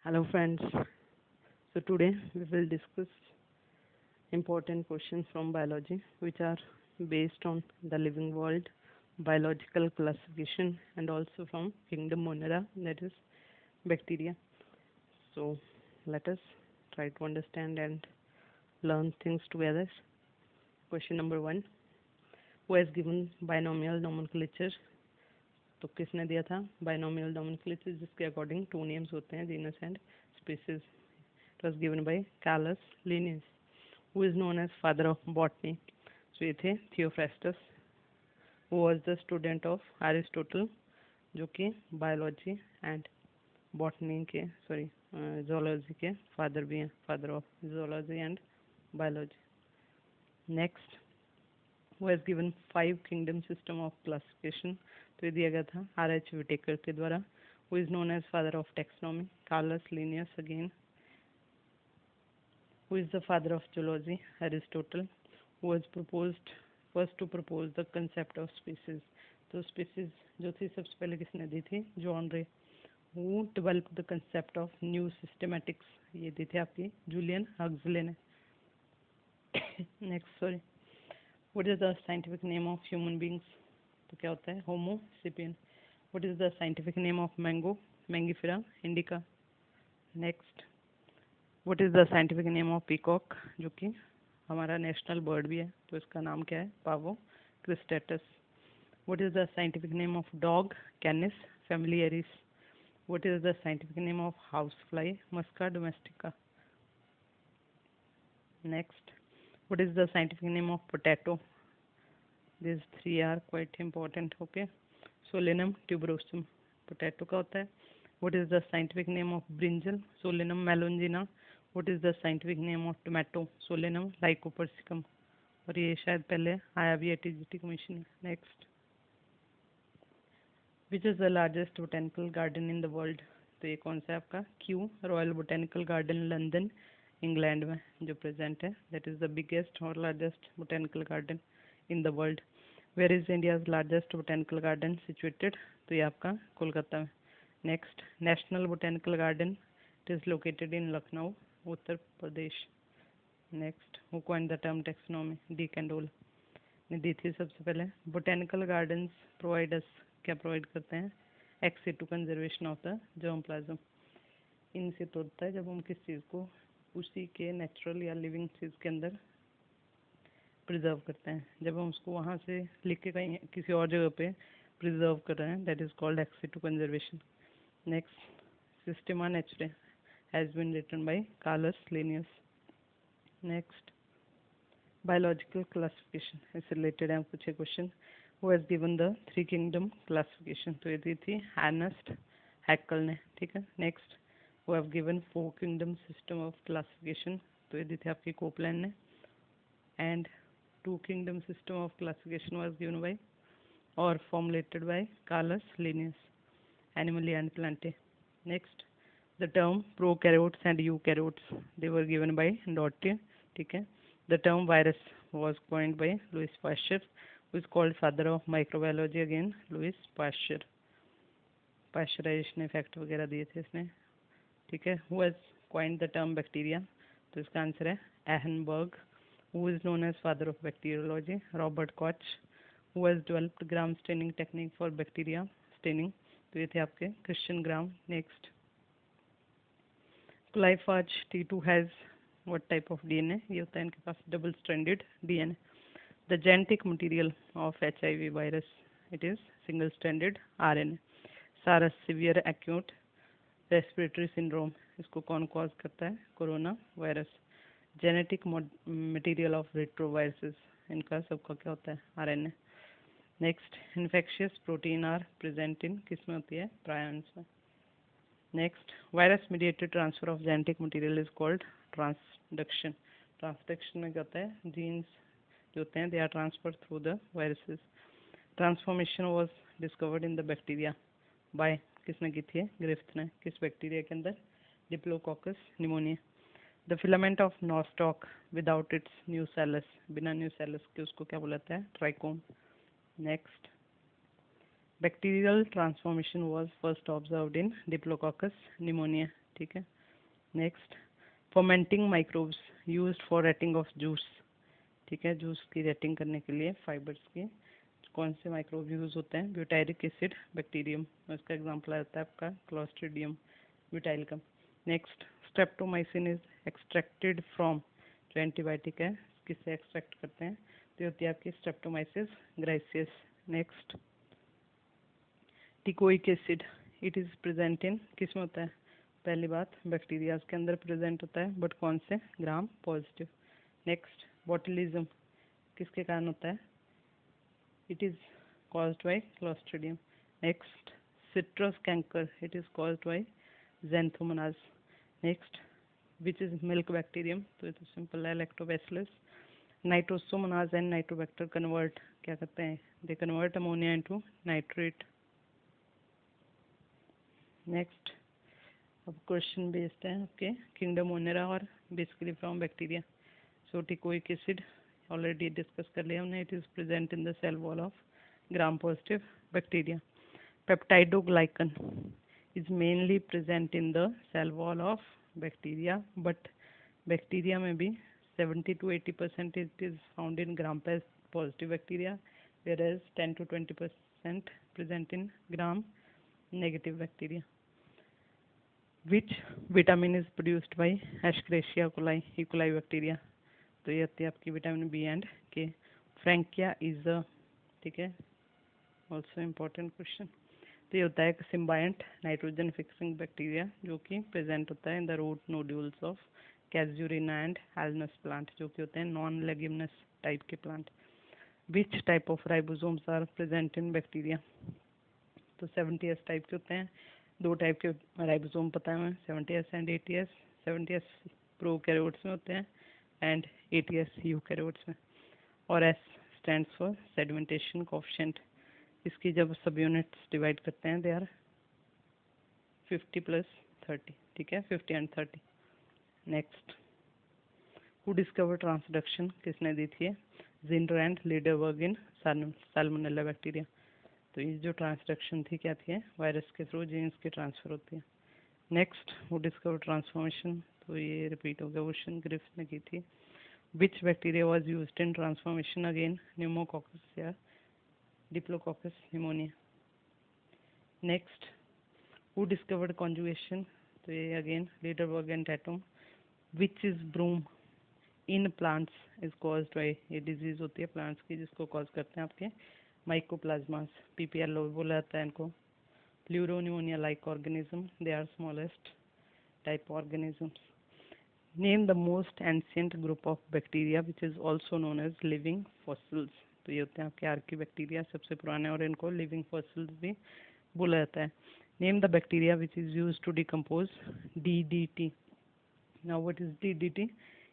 Hello friends. So today we will discuss important questions from biology which are based on the living world, biological classification and also from kingdom Monera, that is bacteria. So let us try to understand and learn things together. Question number 1. Who has given binomial nomenclature? तो किसने दिया था binomial nomenclature जिसके according two names होते हैं genus and species. It was given by Carolus Linnaeus, who is known as father of botany. So ये थे Theophrastus, who was the student of Aristotle, जो कि बायोलॉजी एंड बॉटनी के zoology के father भी हैं, father of zoology and biology. Next, who has given 5 kingdom system of classification. तो ये दिया गया था R.H. Whitaker के द्वारा, who is known as father of taxonomy. Carolus Linnaeus again, who is the father of zoology. Aristotle, who was first to propose the concept of species. तो species जो थी सबसे पहले किसने दी थी? जॉन रे. who developed the concept of new systematics. ये दी थी आपकी जूलियन हक्सले ने. Next, sorry, what is the scientific name of human beings? तो क्या होता है? होमो सिपियन. what is the scientific name of mango? Mangifera indica. Next, what is the scientific name of peacock, जो कि हमारा नेशनल बर्ड भी है, तो इसका नाम क्या है? Pavo cristatus. what is the scientific name of dog? Canis familiaris. what is the scientific name of housefly? musca domestica. next, what is the scientific name of potato? these three are quite important. okay, Solanum tuberosum. potato का होता है. what is the scientific name of brinjal? Solanum melongena. what is the scientific name of tomato? Solanum lycopersicum. और ये शायद पहले आया भी है टीजीटी कमीशन में. Next, which is the largest botanical garden in the world? तो ये कौन सा है आपका? Kew Royal Botanical Garden London England में जो प्रेजेंट है, दैट इज़ द बिगेस्ट और largest botanical garden in the world. Where is India's largest botanical garden situated? तो ये आपका कोलकाता में. Next, national botanical garden, it is located in Lucknow, Uttar Pradesh. Next, who coined the term taxonomy? D Candolle ने दी थी सबसे पहले. Botanical gardens provide us, क्या provide करते हैं? Access to conservation of the germplasm. इनसे तो होता है जब हम किस चीज़ को उसी के नेचुरल या लिविंग चीज़ के अंदर प्रिजर्व करते हैं. जब हम उसको वहाँ से लिख के कहीं किसी और जगह पे प्रिजर्व कर रहे हैं, that is called ex to conservation. Next, Systema Naturae has been written by Carolus Linnaeus. Next, biological classification, इससे रिलेटेड है कुछ question. Who has given the 3 kingdom classification? तो ये दी थी एर्नेस्ट हैक्कल ने. ठीक है. Next, who have given 4 kingdom system of classification? तो ये दी थी आपकी कोपलैंड ने. And 2 kingdom system of classification was given by और formulated bye Carolus Linnaeus, Animalia and Plantae. Next, the term prokaryotes and eukaryotes, they were given by डॉटे. ठीक है. The term virus was coined by Louis Pasteur, who is called father of microbiology again, Louis Pasteur. Pasteurisation effect वगैरह दिए थे इसने. ठीक है. Who has coined the term bacteria? तो इसका आंसर है एहनबर्ग. Who is known as father of bacteriology? Robert Koch. Who has developed gram staining technique for bacteria staining? तो ये थे आपके Christian gram. Next, Glyphage T2 has what type of DNA? ये होता है इनके पास double stranded DNA. The genetic material of HIV virus, it is single stranded RNA. SARS severe acute respiratory syndrome, इसको कौन कॉज करता है? Corona virus. Genetic material of retroviruses, इनका सबका क्या होता है? RNA. Next, infectious protein are present in, किस में होती है? प्रायंस में. Next, virus mediated transfer of genetic material is called transduction. Transduction में क्या होता है? जीन्स जो होते हैं they are transfer through the viruses. Transformation was discovered in the bacteria by, किसने की थी? ग्रिफ्थ ने. किस बैक्टीरिया के अंदर? Diplococcus pneumonia. The filament of nostoc without its nucellus, बिना न्यूसेलस के उसको क्या बुलाता है? Trichome. Next, bacterial transformation was first observed in Diplococcus pneumonia. ठीक है। Next, fermenting microbes used for rating of juice, ठीक है, जूस की रेटिंग करने के लिए फाइबर्स की कौन से माइक्रोब यूज होते हैं? ब्यूटायरिक एसिड बैक्टीरियम, उसका एग्जांपल आता है आपका Clostridium butylicum. Next, streptomycin is extracted from, जो एंटीबायोटिक है किससे एक्सट्रैक्ट करते हैं? तो होती है आपकी Streptomyces griseus. Next, teichoic acid, it is present in, किस में होता है? पहली बात बैक्टीरिया के अंदर प्रेजेंट होता है, बट कौन से? Gram positive. नेक्स्ट, बॉटुलिज्म किसके कारण होता है? It is caused by Clostridium. Next, citrus canker. It is caused by Xanthomonas. Next, which is milk bacterium. तो ये तो simple है, Lactobacillus. Nitrosomonas and Nitrobacter convert, क्या करते हैं? They convert ammonia into nitrate. Next, अब क्वेश्चन बेस्ड है आपके किंगडम ओनेरा और basically from bacteria. So teichoic acid already discuss कर लिया हमने, it is present in the cell wall of gram positive bacteria. Peptidoglycan is mainly present in the cell wall of bacteria, but bacteria में भी 70 to 80% it is found in gram positive bacteria, whereas 10 to 20% present in gram negative bacteria. Which vitamin is produced by Escherichia coli, E. coli bacteria? तो ये आती है आपकी vitamin B and के। Frankia is a, ठीक है, also important question. तो ये होता है एक सिम्बायंट नाइट्रोजन फिक्सिंग बैक्टीरिया जो कि प्रेजेंट होता है in the root nodules of Casuarina and Alnus plant, जो कि होते हैं नॉन लेगिमनस टाइप के plant. Which type of ribosomes are present in bacteria? तो 70S टाइप के होते हैं। दो टाइप के राइबोसोम पता है हमें, 70S and 80S। 70S prokaryotes में होते हैं एंड 80S यूकैरियोट्स में। और S stands for sedimentation coefficient. इसकी जब सब यूनिट्स डिवाइड करते हैं दे आर 50 + 30, ठीक है, 50 and 30। Next, who discover transduction, किसने दी थी? Zinder and Lederberg in salmonella bacteria. तो ये जो ट्रांसडक्शन थी क्या थी? वायरस के थ्रू जीन्स की ट्रांसफर होती है। नेक्स्ट, हु डिस्कवर ट्रांसफॉर्मेशन, तो ये रिपीट हो गया क्वेश्चन, ग्रिफ्स ने की थी। Which bacteria was used in transformation? Again pneumococcus या diplococcus pneumoniae. Next, who discovered conjugation, तो ये again Lederberg and Tatum. Which is broom in plants is caused by, ये डिजीज होती है प्लांट्स की जिसको कॉज करते हैं आपके माइकोप्लाज्मास, PPL बोला जाता है इनको। Pleuropneumonia like organism, they are smallest type organisms. Name the most ancient group of bacteria which is also known as living fossils. तो ये होते हैं आपके आर्की बैक्टीरिया, सबसे पुराने, और इनको लिविंग फॉसिल्स भी बोला जाता है। Name the bacteria which is use to decompose DDT। Now what is DDT?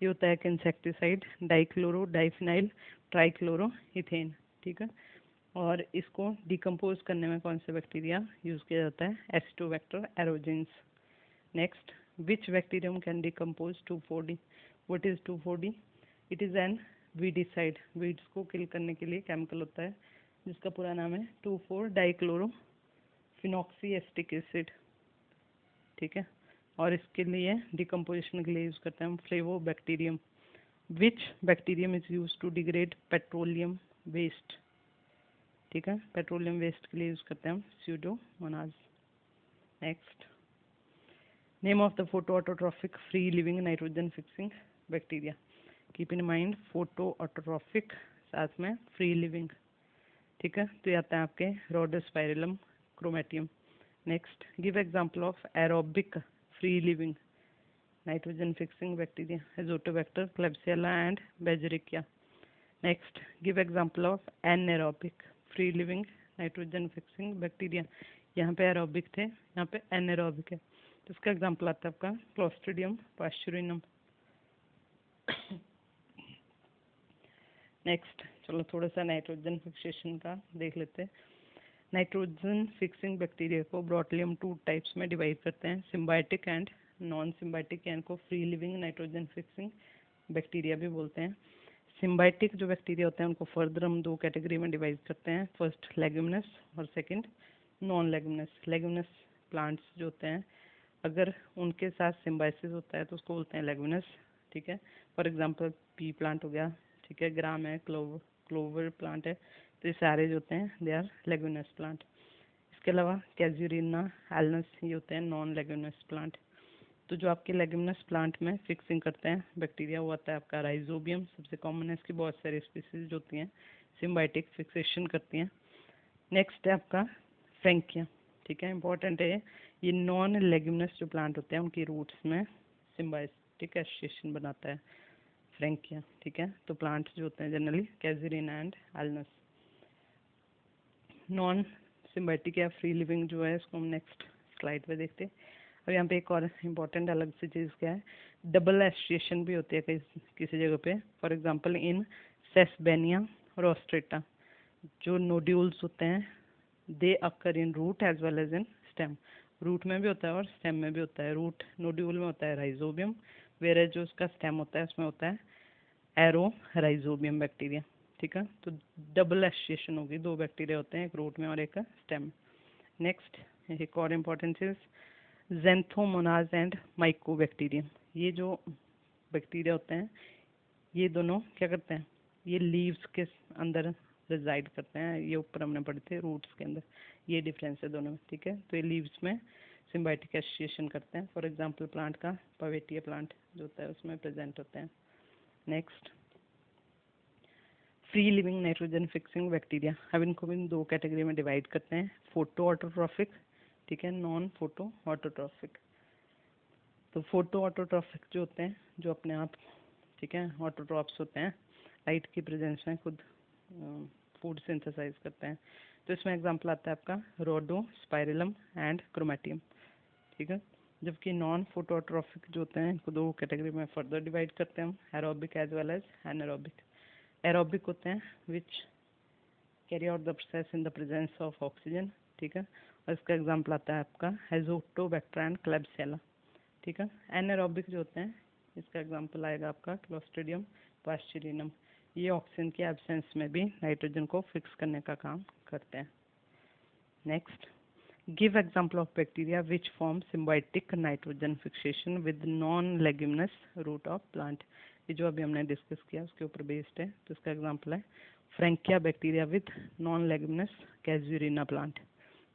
ये होता है एक इंसेक्टिसाइड, डाइक्लोरो डाइफिनाइल ट्राइक्लोरोइथेन, ठीक है। और इसको डिकम्पोज करने में कौन सा बैक्टीरिया यूज किया जाता है? Acetobacter aerogenes. Next, which bacterium can decompose 2,4-D? What is 2,4-D? It is an weedicide, weeds को किल करने के लिए केमिकल होता है जिसका पूरा नाम है 2,4-डाइक्लोरोफिनॉक्सीएसिटिक एसिड, ठीक है। और इसके लिए डिकम्पोजिशन के लिए यूज करते हैं हम Flavobacterium. Which bacterium is use to degrade petroleum waste, ठीक है, पेट्रोलियम वेस्ट के लिए यूज करते हैं हम Pseudomonas. Next, name of the photoautotrophic free living nitrogen fixing bacteria. Keep in mind photoautotrophic साथ में फ्री लिविंग, ठीक है। तो ये आता है आपके Rhodospirillum Chromatium. Next, give example of aerobic free living nitrogen fixing bacteria, Azotobacter, Klebsiella and Beijerinckia. Next, give example of anaerobic free living nitrogen fixing bacteria. यहाँ पे एरोबिक थे, यहाँ पे एनएरोबिक है, तो इसका एग्जांपल आता है आपका क्लोस्ट्रीडियम पास्चुरिनम। नेक्स्ट, चलो थोड़ा सा नाइट्रोजन फिक्सेशन का देख लेते हैं। नाइट्रोजन फिक्सिंग बैक्टीरिया को ब्रॉडली हम 2 टाइप्स में डिवाइड करते हैं, सिम्बायोटिक एंड नॉन सिम्बायोटिक, यानी को free living nitrogen fixing bacteria भी बोलते हैं। सिम्बायोटिक जो बैक्टीरिया होते हैं उनको फर्दर हम 2 कैटेगरी में डिवाइड करते हैं, फर्स्ट लेग्यूमिनस और second non leguminous. Leguminous plants जो होते हैं अगर उनके साथ सिम्बाइसिस होता है तो उसको बोलते हैं लेगुमिनस, ठीक है। फॉर एग्जांपल पी प्लांट हो गया, ठीक है, ग्राम है, क्लोवर प्लांट है, तो ये सारे जो होते हैं दे आर लेगुमिनस प्लांट। इसके अलावा कैजुरिना, एलनस, ये होते हैं नॉन लेगुमिनस प्लांट। तो जो आपके लेगुमिनस प्लांट में फिक्सिंग करते हैं बैक्टीरिया, वो आता है आपका राइजोबियम, सबसे कॉमन है। इसकी बहुत सारी स्पीसीज जो होती हैं सिम्बायोटिक फिक्सेशन करती हैं। नेक्स्ट है आपका फ्रेंकिया, ठीक है, इंपॉर्टेंट है ये नॉन लेग्यूमिनस जो प्लांट होते हैं उनकी रूट्स में सिम्बायोटिक एसोसिएशन बनाता है फ्रेंकिया, ठीक है। तो प्लांट जो होते हैं generally Casuarina and Alnus. Non symbiotic या फ्री लिविंग जो है इसको हम नेक्स्ट स्लाइड पे देखते हैं। अब यहाँ पे एक और इम्पोर्टेंट अलग सी चीज़ क्या है, डबल एसोसिएशन भी होती है किसी जगह पे। For example in Sesbania rostrata जो नोड्यूल्स होते हैं they occur in root as well as in stem. Root में भी होता है और स्टेम में भी होता है। रूट नोड्यूल में होता है राइजोबियम, वेयर जो उसका स्टेम होता है उसमें होता है एरो राइजोबियम बैक्टीरिया, ठीक है। तो डबल एसोसिएशन होगी, दो बैक्टीरिया होते हैं, एक रूट में और एक स्टेम। नेक्स्ट एक और इम्पोर्टेंट चीज़ ज़ेंथोमोनाज एंड माइकोबैक्टीरियम। ये जो बैक्टीरिया होते हैं ये दोनों क्या करते हैं, ये लीव्स के अंदर रिजाइड करते हैं, ये ऊपर हमने पढ़े थे रूट्स के अंदर, ये डिफरेंस है दोनों में, ठीक है। तो ये लीव्स में सिम्बायोटिक एसोसिएशन करते हैं। फॉर एग्जांपल प्लांट का पवेटिया प्लांट जो होता है उसमें प्रेजेंट होते हैं। Next free living nitrogen fixing bacteria. अब इनको भी दो कैटेगरी में डिवाइड करते हैं, फोटो ऑटोट्रॉफिक, ठीक है, नॉन फोटो ऑटोट्रॉफिक। तो फोटो ऑटोट्रॉफिक जो होते हैं जो अपने आप, ठीक है, ऑटोट्रॉप्स होते हैं, लाइट की प्रेजेंस में खुद फूड सिंथेसाइज करते हैं। तो इसमें एग्जांपल आता है आपका रोडो स्पाइरलम एंड क्रोमेटियम, ठीक है। जबकि नॉन फोटोट्रॉफिक जो होते हैं इनको दो कैटेगरी में फर्दर डिवाइड करते हैं हम, aerobic as well as anaerobic. Aerobic होते हैं which carry out the process in the presence of oxygen, ठीक है। और इसका एग्जांपल आता है आपका एजोटोबैक्टर एंड क्लेब्सिएला, ठीक है। एनारोबिक जो होते हैं इसका एग्जांपल आएगा आपका क्लोस्ट्रिडियम पास्चुरिनम। ये ऑक्सीजन के एब्सेंस में भी नाइट्रोजन को फिक्स करने का काम करते हैं। Next give example of bacteria which form symbiotic nitrogen fixation with non leguminous root of plant. ये जो अभी हमने डिस्कस किया उसके ऊपर बेस्ड है। तो इसका एग्जांपल है Frankia bacteria with non leguminous Casuarina plant.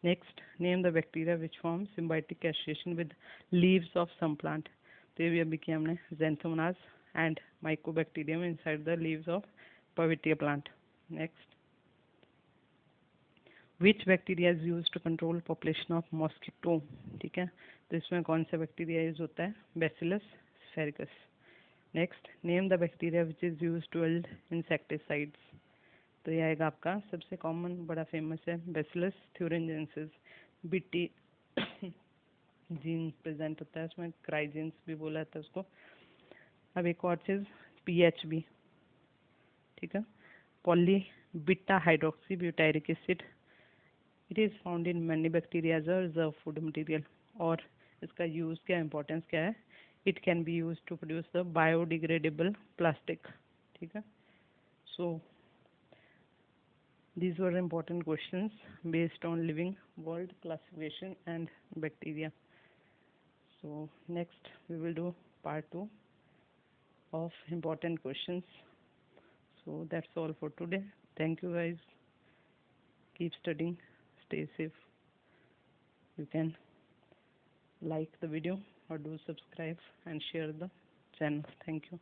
Next name the bacteria which form symbiotic association with leaves of some plant. तो ये भी अभी किया हमने, Xanthomonas and Mycobacterium inside the leaves of Pavetta plant. Next which bacteria is use to control population of mosquito, ठीक है। तो इसमें कौन सा बैक्टीरिया यूज होता है, Bacillus sphaericus. Next name the bacteria which is use to build insecticides. तो ये आएगा आपका सबसे कॉमन बड़ा फेमस है Bacillus thuringiensis. BT gene present होता है उसमें, क्राइजेंस भी बोला जाता है उसको। अब एक और चीज़ पीएचबी, ठीक है, poly beta hydroxy butyric acid. It is found in many bacteria as a reserve food material. और इसका यूज़ क्या, इंपॉर्टेंस क्या है, it can be use to produce the biodegradable plastic, ठीक है। सो these were important questions based on living world classification and bacteria. So next we will do part 2 of important questions. So that's all for today. Thank you guys. Keep studying. Stay safe. You can like the video or do subscribe and share the channel. Thank you.